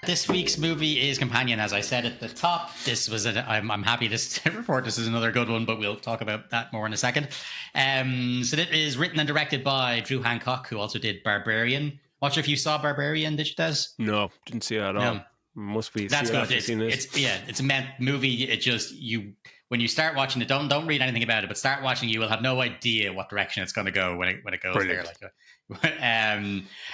This week's movie is Companion, as I said at the top. This was I'm happy to report this is another good one, but we'll talk about that more in a second. So it is written and directed by Drew Hancock, who also did Barbarian. Not sure if you saw Barbarian, did you, Des? No, didn't see it at all. Must be. That's good. It's a meant movie. It just when you start watching it, don't read anything about it, but start watching. You will have no idea what direction it's going to go when it goes Brilliant. There.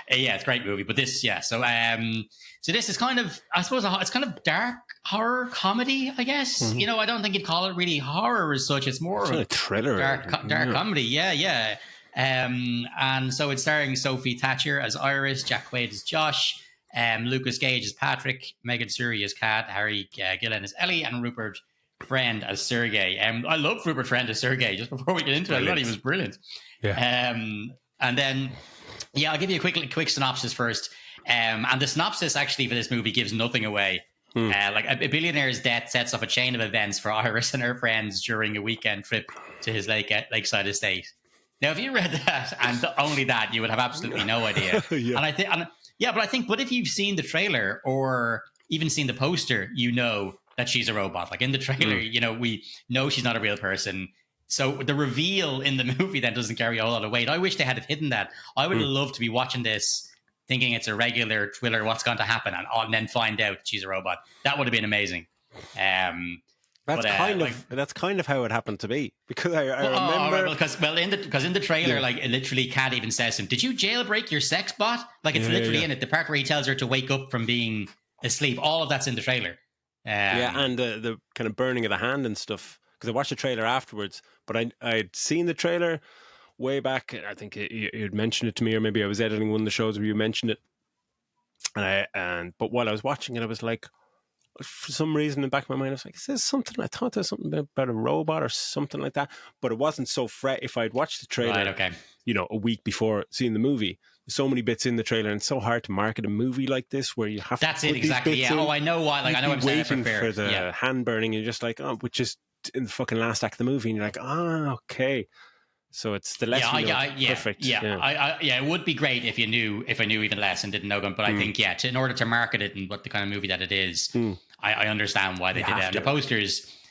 It's a great movie. But this, so this is kind of, I suppose, it's kind of dark horror comedy, I guess. Mm-hmm. I don't think you'd call it really horror as such. It's more of a thriller, dark comedy. Yeah. And so it's starring Sophie Thatcher as Iris, Jack Quaid as Josh. Lucas Gage as Patrick, Megan Suri as Kat, Harry Gillen as Ellie, and Rupert Friend as Sergey. I love Rupert Friend as Sergey. Just before we get into it, I thought he was brilliant. Yeah. And then, I'll give you a quick synopsis first. And the synopsis actually for this movie gives nothing away. Like a billionaire's death sets off a chain of events for Iris and her friends during a weekend trip to his lakeside estate. Now, if you read that and only that, you would have absolutely no idea. Yeah. But if you've seen the trailer or even seen the poster, you know that she's a robot. Like in the trailer, we know she's not a real person. So the reveal in the movie then doesn't carry a whole lot of weight. I wish they had hidden that. I would love to be watching this thinking it's a regular thriller, what's going to happen, and then find out she's a robot. That would have been amazing. That's kind of how it happened to be, because I remember because in the trailer, like it literally Kat even says to him, "Did you jailbreak your sex bot?" Like it's literally in it. The part where he tells her to wake up from being asleep, all of that's in the trailer. And the kind of burning of the hand and stuff. Because I watched the trailer afterwards, but I'd seen the trailer way back. I think you'd mentioned it to me, or maybe I was editing one of the shows where you mentioned it. But while I was watching it, I was like, for some reason in the back of my mind, I was like, is this something? I thought there's something about a robot or something like that. But it wasn't so fresh. If I'd watched the trailer, a week before seeing the movie, so many bits in the trailer, and it's so hard to market a movie like this where you have to. That's it exactly. Yeah. I know why. Like I know I'm waiting for the hand burning. And you're just like, which is in the fucking last act of the movie, and you're like, okay. So it's the less perfect. It would be great if I knew even less and didn't know them. But I think in order to market it and what the kind of movie that it is, I understand why they did that. And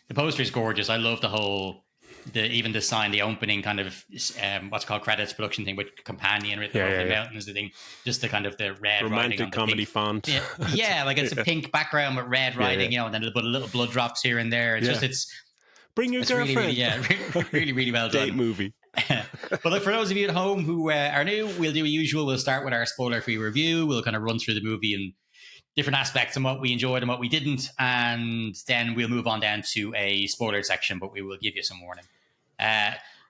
the poster's gorgeous. I love the whole even the sign, the opening kind of what's called credits production thing with Companion written over the mountains, the thing, just the kind of the red romantic comedy font. Like it's a pink background with red writing, and then a little blood drops here and there. It's bring your girlfriend. Really, really well done. Date movie. But for those of you at home who are new, we'll do a usual. We'll start with our spoiler-free review. We'll kind of run through the movie and different aspects and what we enjoyed and what we didn't, and then we'll move on down to a spoiler section, but we will give you some warning.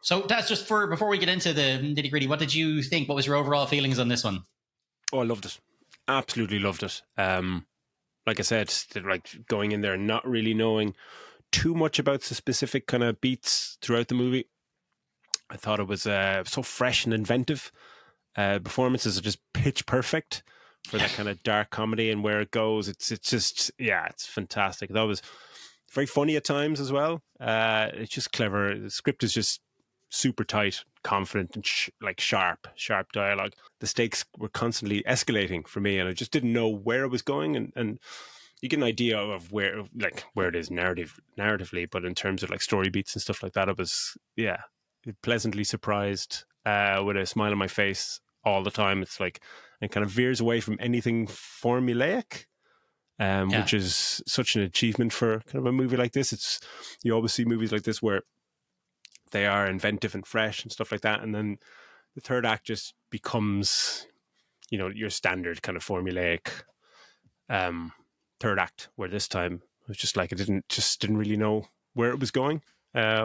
So that's just before we get into the nitty-gritty. What did you think? What was your overall feelings on this one? Oh, I loved it. Absolutely loved it. Like I said, like going in there and not really knowing too much about the specific kind of beats throughout the movie. I thought it was so fresh and inventive. Performances are just pitch perfect for that kind of dark comedy and where it goes. It's just, it's fantastic. That was very funny at times as well. It's just clever. The script is just super tight, confident, and sharp dialogue. The stakes were constantly escalating for me, and I just didn't know where it was going. And you get an idea of where it is narratively, but in terms of like story beats and stuff like that, it was pleasantly surprised with a smile on my face all the time. It's like it kind of veers away from anything formulaic. Which is such an achievement for kind of a movie like this. You always see movies like this where they are inventive and fresh and stuff like that, and then the third act just becomes, your standard kind of formulaic third act. Where this time it was just like I didn't really know where it was going,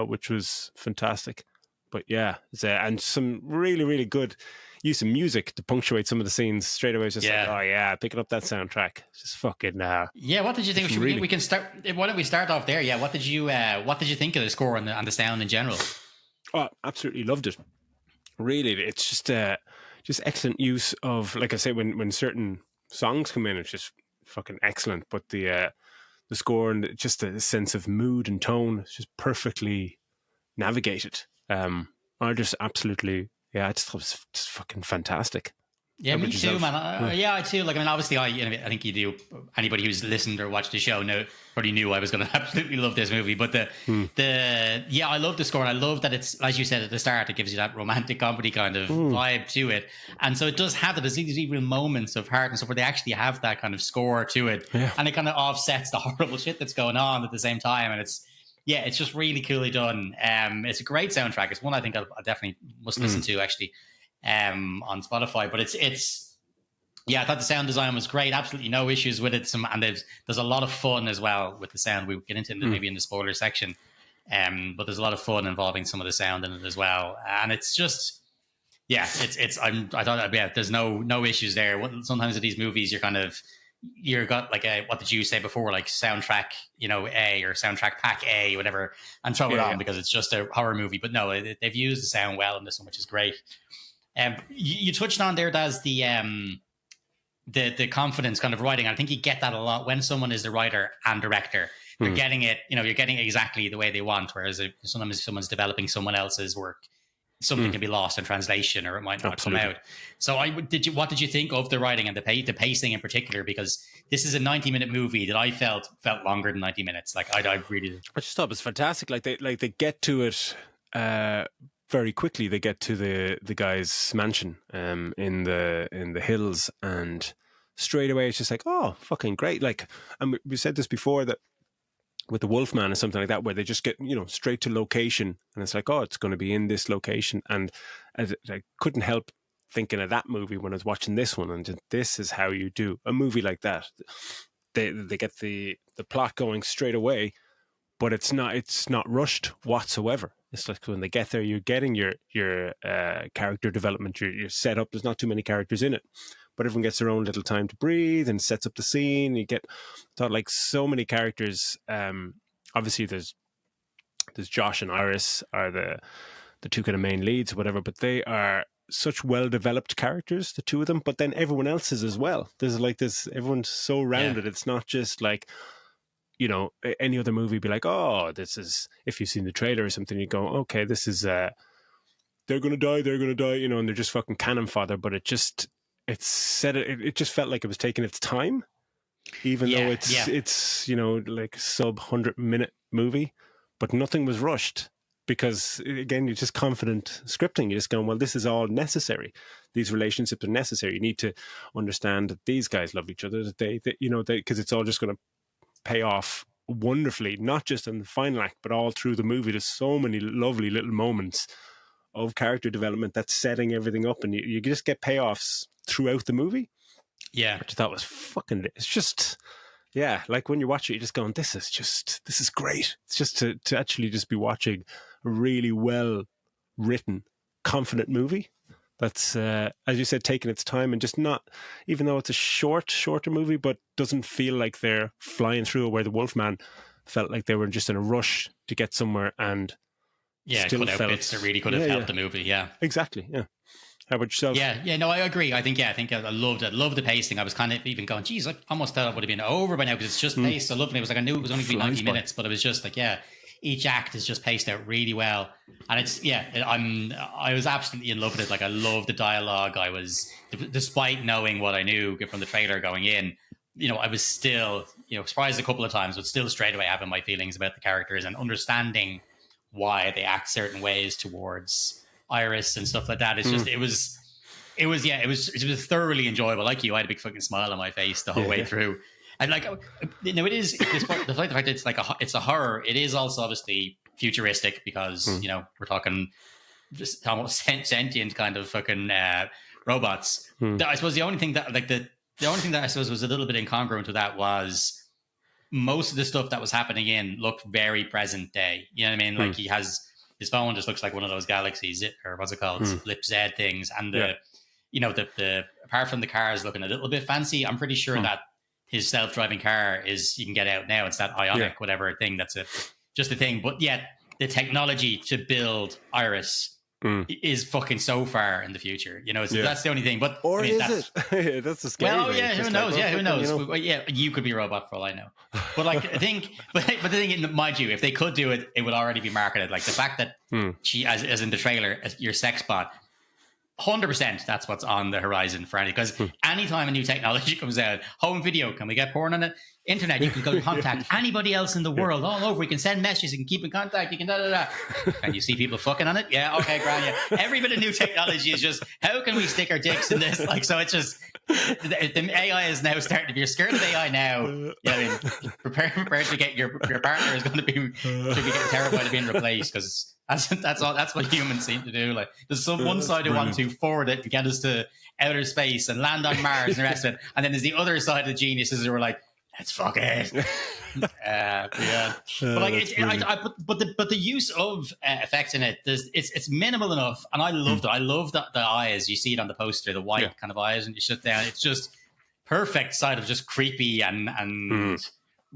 which was fantastic. But and some really, really good use of music to punctuate some of the scenes straight away. It's just picking up that soundtrack. It's just fucking. What did you think? We can start. Why don't we start off there? Yeah. What did you think of the score and the sound in general? Oh, absolutely loved it. Really, it's just excellent use of, like I say, when certain songs come in, it's just fucking excellent. But the score and just the sense of mood and tone is just perfectly navigated. I just absolutely, I just thought it was just fucking fantastic. Yeah, me too, man. I too. Like, I mean, obviously, I think you do. Anybody who's listened or watched the show probably knew I was going to absolutely love this movie. But I love the score, and I love that it's, as you said at the start, it gives you that romantic comedy kind of vibe to it, and so it does have that. There's these even moments of heart and stuff where they actually have that kind of score to it, and it kind of offsets the horrible shit that's going on at the same time, and it's just really coolly done. It's a great soundtrack. It's one I think I definitely must listen to actually. On Spotify, but it's I thought the sound design was great. Absolutely no issues with it. And there's a lot of fun as well with the sound. We'll get into maybe in the spoiler section, but there's a lot of fun involving some of the sound in it as well. And it's just I thought there's no issues there. Sometimes with these movies you're got like what did you say before, like soundtrack A or soundtrack pack A, whatever, and throw it on because it's just a horror movie. But no, they've used the sound well in this one, which is great. You touched on there, Daz, the confidence kind of writing. I think you get that a lot when someone is the writer and director. You're getting it, you're getting it exactly the way they want. Whereas sometimes someone's developing someone else's work, something can be lost in translation or it might not come out. So what did you think of the writing and the pacing in particular? Because this is a 90-minute movie that I felt longer than 90 minutes. Like I really, I just thought it was fantastic. Like they get to it. Very quickly they get to the guy's mansion in the hills, and straight away it's just like, oh, fucking great. Like, and we said this before, that with the Wolfman or something like that, where they just get straight to location, and it's like, oh, it's going to be in this location. And I couldn't help thinking of that movie when I was watching this one, and just, this is how you do a movie like that. They get the plot going straight away, but it's not rushed whatsoever. It's like when they get there, you're getting your character development, your setup. There's not too many characters in it, but everyone gets their own little time to breathe and sets up the scene. You get like so many characters. Obviously, there's Josh and Iris are the two kind of main leads, whatever. But they are such well developed characters, the two of them. But then everyone else is as well. Everyone's so rounded. Yeah. It's not just like, any other movie be like, oh, this is, if you've seen the trailer or something, you go, okay, this is, they're going to die, and they're just fucking cannon fodder. But it just felt like it was taking its time, even though it's, like sub 100-minute movie, but nothing was rushed because, again, you're just confident scripting. You're just going, well, this is all necessary. These relationships are necessary. You need to understand that these guys love each other, that they because it's all just going to pay off wonderfully, not just in the final act, but all through the movie. There's so many lovely little moments of character development that's setting everything up, and you just get payoffs throughout the movie. Yeah, which I thought was fucking. It's just, like when you watch it, you're just going, this is great. It's just to actually just be watching a really well written, confident movie. That's, as you said, taking its time and just not, even though it's a shorter movie, but doesn't feel like they're flying through it, where the Wolfman felt like they were just in a rush to get somewhere and still cut out bits that really could have helped the movie. Yeah, exactly. Yeah. How about yourself? Yeah. No, I agree. I think I loved it. Loved the pacing. I was kind of even going, geez, I almost thought it would have been over by now because it's just paced so lovely. It was like, I knew it was only going to be 90 minutes, but it was just like, each act is just paced out really well, and it's I was absolutely in love with it. Like, I love the dialogue. I was, despite knowing what I knew from the trailer going in, I was still surprised a couple of times, but still straight away having my feelings about the characters and understanding why they act certain ways towards Iris and stuff like that. It's just it was thoroughly enjoyable. Like you, I had a big fucking smile on my face the whole way through. And like, it is, despite the fact that it's like it's a horror, it is also obviously futuristic because, we're talking just almost sentient kind of fucking robots. I suppose the only thing that I suppose was a little bit incongruent to that was most of the stuff that was happening looked very present day. You know what I mean? Like, he has, his phone just looks like one of those Galaxies, or what's it called? Flip Z things. And the apart from the cars looking a little bit fancy, I'm pretty sure that his self-driving car you can get out now. It's that Ionic, whatever thing. That's just a thing. But yet the technology to build Iris is fucking so far in the future. So that's the only thing. But is it? That's the scary. Well, who knows? Who knows? You could be a robot for all I know. But like, I think, but the thing, mind you, if they could do it, it would already be marketed. Like the fact that she, as in the trailer, as your sex bot. 100% that's what's on the horizon for any, because anytime a new technology comes out, home video, can we get porn on it? Internet, you can go contact anybody else in the world all over. We can send messages, you can keep in contact, you can Can you see people fucking on it? Yeah, okay, grand. Yeah. Every bit of new technology is just, how can we stick our dicks in this? Like, so it's just, the AI is now starting. If you're scared of AI now, prepare to get your partner is going to be should be getting terrified of being replaced, because that's what humans seem to do. Like, there's one side who want to forward it to get us to outer space and land on Mars and the rest of it, and then there's the other side of the geniuses who are like, let's fuck it. Yeah, but like, but the use of effects in it, it's minimal enough, and I loved it. I love the eyes. You see it on the poster, the white kind of eyes, and you shut down. It's just perfect side of just creepy and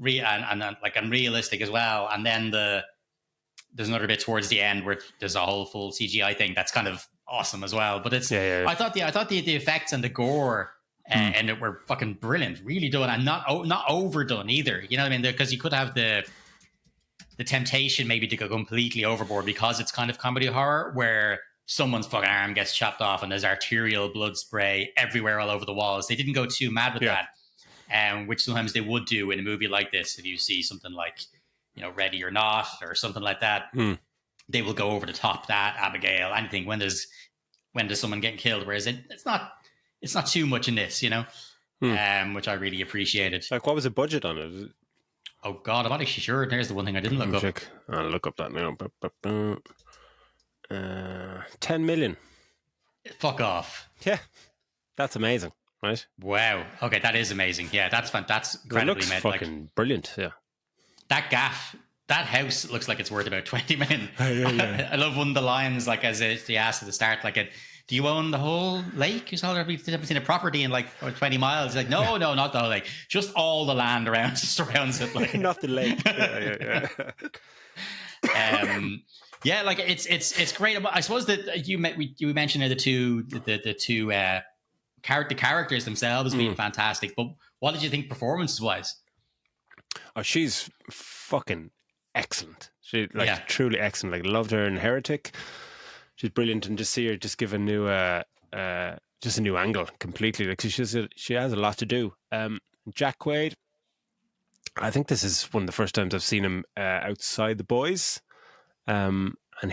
like unrealistic as well. And then there's another bit towards the end where there's a whole full CGI thing that's kind of awesome as well. But it's I thought the effects and the gore and it were fucking brilliant, really done, and not overdone either. You know what I mean? Because you could have the temptation maybe to go completely overboard, because it's kind of comedy horror where someone's fucking arm gets chopped off and there's arterial blood spray everywhere all over the walls. They didn't go too mad with that, which sometimes they would do in a movie like this. If you see something like, Ready or Not or something like that, they will go over the top. That Abigail, anything when there's someone getting killed, whereas it's not too much in this, which I really appreciated. Like, what was the budget on it? Oh God, I'm not actually sure. There's the one thing I didn't look up. I'll look up that now. 10 million. Fuck off. Yeah, that's amazing, right? Wow. Okay, that is amazing. Yeah, that's fun. That's incredibly made. Fucking brilliant. Yeah. That gaff, that house looks like it's worth about 20 million. Yeah. I love one of the lines, like as they asked at the start, like, do you own the whole lake? You saw every seen a property in like 20 miles. He's like, no, not the whole lake, just all the land surrounds it. Like, not the lake. Yeah. Like it's great. I suppose that you mentioned the two characters themselves being fantastic. But what did you think performances wise? Oh, she's fucking excellent. She truly excellent. Like, loved her in Heretic. She's brilliant, and just see her just give a new angle completely. Like, she has a lot to do. Jack Quaid, I think this is one of the first times I've seen him outside The Boys, and I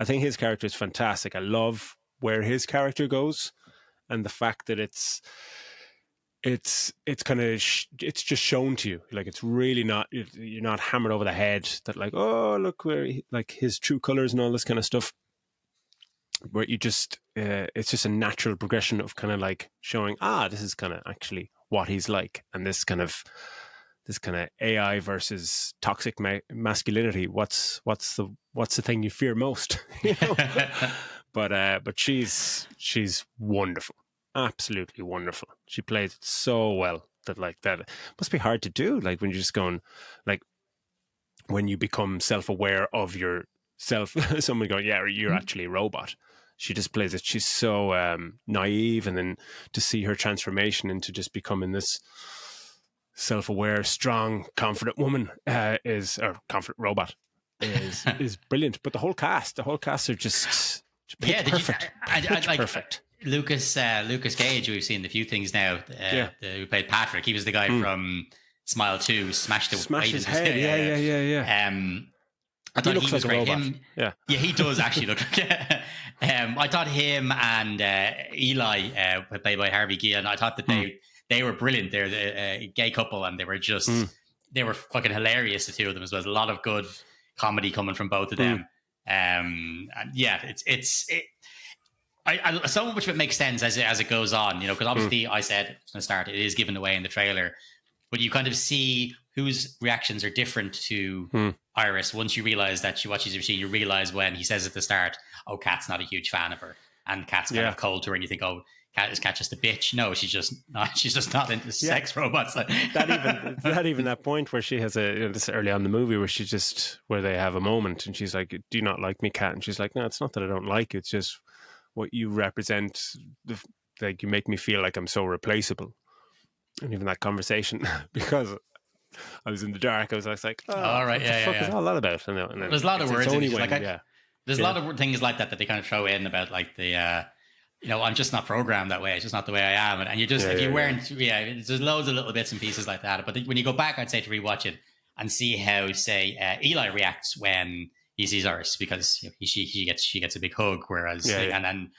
think his character is fantastic. I love where his character goes, and the fact that it's kind of it's just shown to you. Like, it's really not, you're not hammered over the head that, like, oh, look where like his true colors and all this kind of stuff, where you just it's just a natural progression of kind of like showing, this is kind of actually what he's like, and this kind of AI versus toxic masculinity. What's the thing you fear most? But she's wonderful. Absolutely wonderful. She plays it so well that must be hard to do. Like, when you're just going, like, when you become self-aware of yourself, someone going, yeah, you're actually a robot. She just plays it. She's so naive, and then to see her transformation into just becoming this self-aware, strong, confident woman confident robot is brilliant. But the whole cast are just perfect. Perfect. Lucas Gage, who we've seen in a few things now, who played Patrick. He was the guy from Smile 2, smashed his head. Yeah. I thought he was like great. He does actually look like. I thought him and Eli, played by Harvey Keitel, I thought that they were brilliant. They're the gay couple, and they were just they were fucking hilarious. The two of them as well. There's a lot of good comedy coming from both of them. Some of which makes sense as it goes on, because obviously I said from the start it is given away in the trailer, but you kind of see whose reactions are different to Iris once you realize that she watches the machine. You realize when he says at the start, "Oh, Kat's not a huge fan of her," and Kat's kind of cold to her, and you think, "Oh, Kat just a bitch." No, she's just not. She's just not into sex robots. that point where she has this early on in the movie where they have a moment, and she's like, "Do you not like me, Kat?" And she's like, "No, it's not that I don't like you. It's just what you represent. Like, you make me feel like I'm so replaceable." And even that conversation, because I was in the dark, I was like, "Oh, all right, what the fuck is all that about?" And then there's a lot of words. There's a lot of things like that they kind of throw in about like the, I'm just not programmed that way. It's just not the way I am. And you just, if you weren't, there's loads of little bits and pieces like that. But when you go back, I'd say to rewatch it and see how, say, Eli reacts when he sees Iris, because she gets a big hug, whereas and then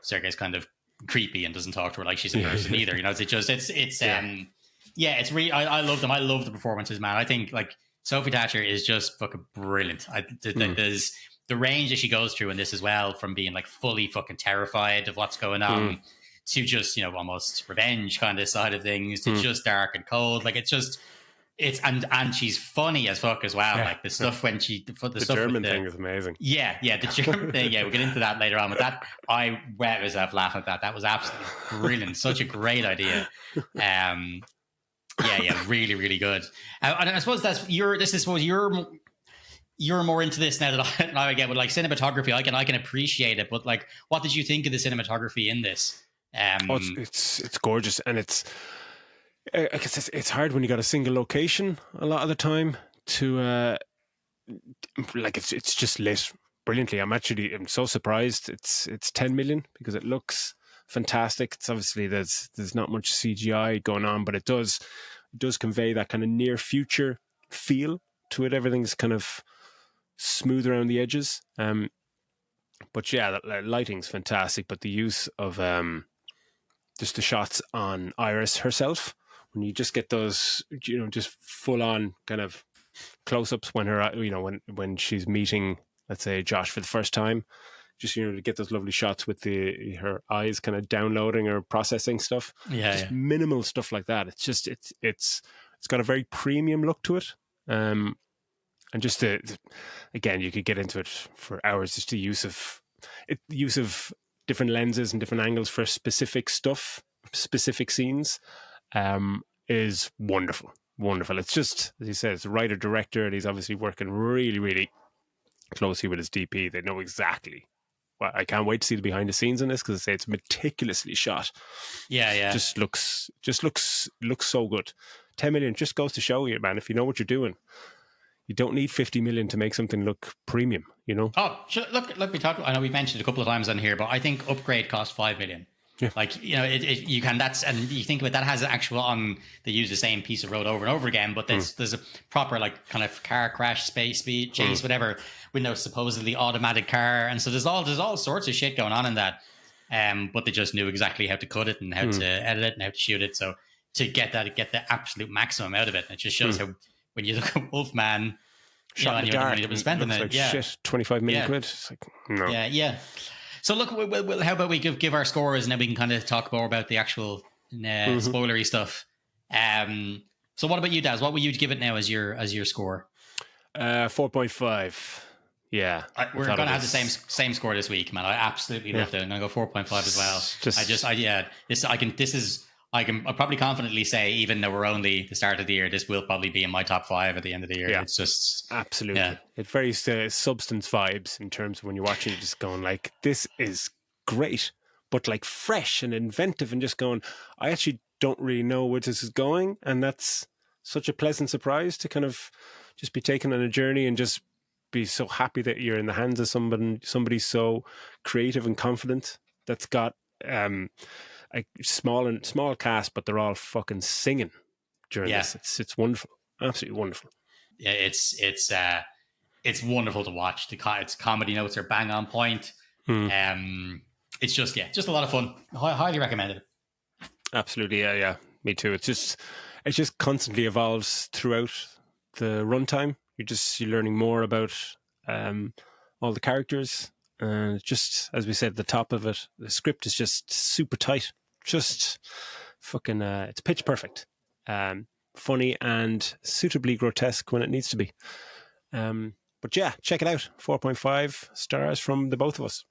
Sergei's kind of creepy and doesn't talk to her like she's a person either. It's really, I love them. I love the performances, man. I think like Sophie Thatcher is just fucking brilliant. There's the range that she goes through in this as well, from being like fully fucking terrified of what's going on to just, almost revenge kind of side of things, to just dark and cold. Like and she's funny as fuck as well. Like the stuff when the stuff German thing is amazing. Yeah, the German thing. Yeah, we'll get into that later on. But that, I wet myself laughing at that. That was absolutely brilliant. Such a great idea. Really, really good. And I suppose you're more into this now that I get with like cinematography. I can appreciate it, but like, what did you think of the cinematography in this? It's gorgeous, and I guess it's hard when you got a single location a lot of the time to like it's just lit brilliantly. I'm so surprised it's 10 million because it looks fantastic. It's obviously there's not much CGI going on, but it does convey that kind of near future feel to it. Everything's kind of smooth around the edges. But yeah, the lighting's fantastic, but the use of just the shots on Iris herself, when you just get those, just full on kind of close-ups when her, when she's meeting, let's say, Josh for the first time, just, to get those lovely shots with her eyes kind of downloading or processing stuff. Just minimal stuff like that. It's just, it's got a very premium look to it. And just again, you could get into it for hours, just the use of different lenses and different angles for specific stuff, specific scenes, is wonderful. It's just, as you said, it's a writer-director, and he's obviously working really, really closely with his DP. They know exactly. Well, I can't wait to see the behind the scenes in this, because I say it's meticulously shot. Yeah. Just looks so good. 10 million just goes to show you, man. If you know what you're doing, you don't need 50 million to make something look premium, Oh, look, we talked. I know we mentioned it a couple of times on here, but I think Upgrade cost 5 million. Yeah. Like, you can, and you think about that has an actual they use the same piece of road over and over again, but there's a proper like kind of car crash, speed chase, whatever, with no supposedly automatic car. And so there's all sorts of shit going on in that. But they just knew exactly how to cut it and how to edit it and how to shoot it. So to get the absolute maximum out of it, it just shows how, when you look at Wolfman, shot in the dark, money that was spent on it. Like shit, 25 million quid. It's like, no. Yeah. So look, how about we give our scores, and then we can kind of talk more about the actual spoilery stuff. So what about you, Daz? What would you give it now as your score? 4.5. Yeah, we're going to have the same score this week, man. I absolutely loved it. I'm going to go 4.5 as well. I'll probably confidently say, even though we're only the start of the year, this will probably be in my top 5 at the end of the year. Yeah, it's just absolutely. Yeah. It very substance vibes in terms of when you're watching it, just going like, this is great, but like fresh and inventive, and just going, I actually don't really know where this is going, and that's such a pleasant surprise to kind of just be taken on a journey and just be so happy that you're in the hands of somebody so creative and confident that's got a small cast, but they're all fucking singing during this. It's wonderful, absolutely wonderful. Yeah, it's wonderful to watch. Its comedy notes are bang on point. It's just a lot of fun. Highly recommended. Absolutely, yeah, me too. It just constantly evolves throughout the runtime. You're learning more about all the characters, and just as we said at the top of it, the script is just super tight. Just fucking, it's pitch perfect. Funny and suitably grotesque when it needs to be. But yeah, check it out. 4.5 stars from the both of us.